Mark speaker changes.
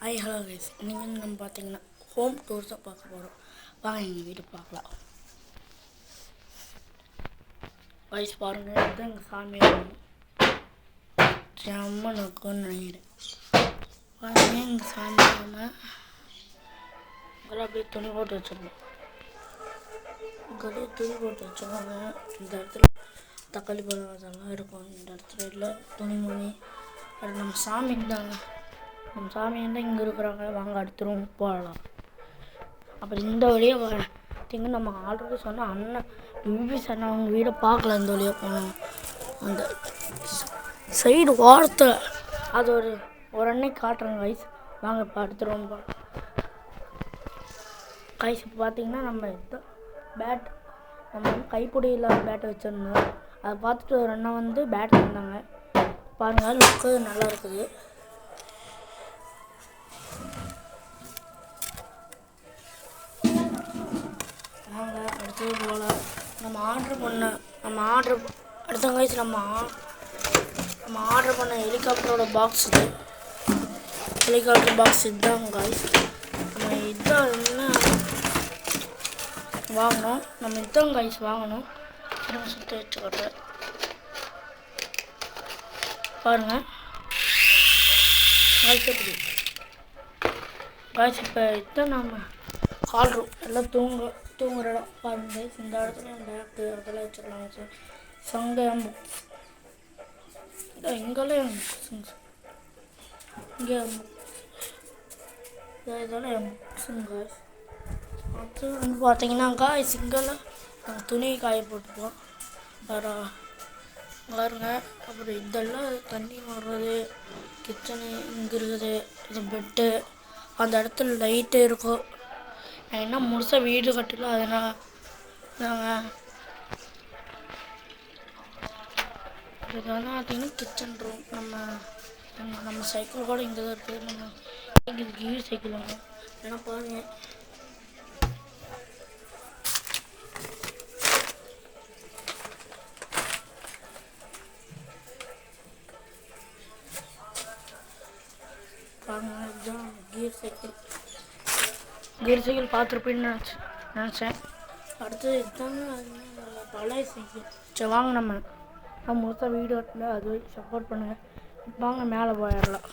Speaker 1: Hello guys, நீங்கள் வந்து நம்ம பார்த்தீங்கன்னா ஹோம் டூர்ஸ் தான் பார்க்க போகிறோம். வாங்க எங்கள் வீடு பார்க்கலாம். கைஸ் பாருங்கள், இதுதான் எங்கள் சாமி செம்ம நோக்குன்னு நினைக்கிறேன். பாருங்க எங்கள் சாமி அதெல்லாம் அப்படியே துணி போட்டு வச்சுருக்கோம். அப்படியே துணி போட்டு வச்சுருக்காங்க. இந்த இடத்துல தக்காளி பழம் அதெல்லாம் இருக்கும். இந்த இடத்துல இல்லை துணிமணி. அது நம்ம சாமி இருந்தாங்க. நம்ம சாமி இருந்தால் இங்கே இருக்கிறாங்க. வாங்க அடுத்த ரூம் போகலாம். அப்புறம் இந்த வழியாக பார்த்தீங்கன்னா நம்ம ஆல்ரெடி சொன்னால் அண்ணன் விபிஎஸ் அண்ணன் அவங்க வீடை பார்க்கலாம். இந்த வழியாக போனோம். அந்த சைடு ஓரத்தில் அது ஒரு அன்னைக்கு காட்டுறாங்க கைஸ். வாங்க இப்போ அடுத்த ரூம் போகலாம். கைஸ் இப்போ பார்த்தீங்கன்னா நம்ம இதுதான் பேட், நம்ம வந்து கைப்பிடியில் பேட்டை வச்சுருந்தோம். அதை பார்த்துட்டு ஒரு அண்ணன் வந்து பேட் தந்தாங்க. பாருங்கள் லுக்கு நல்லா இருக்குது. வாங்க அடுத்தது போல் நம்ம ஆர்டர் அடுத்த கைஸ் நம்ம ஆர்டர் பண்ண ஹெலிகாப்டரோட பாக்ஸ் இது. ஹெலிகாப்டர் பாக்ஸ் இதுதான் கைஸ். நம்ம இதுதான் என்ன வாங்கணும். நம்ம இதுதான் கைஸ் வாங்கணும். சுற்றி வச்சுக்கிறேன் பாருங்கள் கைஸ். எப்படி கைஸ் இப்போ இதுதான் நம்ம ஹால் ரூம். எல்லாம் தூங்குற இடம் பாருங்க. இந்த இடத்துல பேக்கு அதெல்லாம் வச்சுக்கலாம். சங்கம் இங்கெல்லாம் இங்கே இதெல்லாம் புக்ஸுங்க. அது வந்து பார்த்தீங்கன்னா காய்ஸ் இங்கெல்லாம் நாங்கள் துணி காய போட்டுப்போம் பாருங்க. அப்புறம் இதெல்லாம் தண்ணி வர்றது கிச்சனு இங்கே இருக்குது. இது பெட்டு, அந்த இடத்துல லைட்டு இருக்கும். நான் என்ன முழுசாக வீடு கட்டல, அதனால் நாங்கள் இது வந்து பார்த்தீங்கன்னா கிச்சன் ரூம். நம்ம சைக்கிள் கூட இங்கே தான் இருக்குது. நம்ம கீழ் சைக்கிள் வாங்க ஏன்னா பாருங்கள். பாருங்கள் இதுதான் கீர் சைக்கிள் பார்த்துருப்பேன்னு நினச்சேன். அடுத்தது இதுதாங்க பழைய சைக்கிள். சரி வாங்க நம்ம முழுசாக வீடியோ கட்டல, அது சப்போர்ட் பண்ணுங்கள். வாங்க மேலே போயிடலாம்.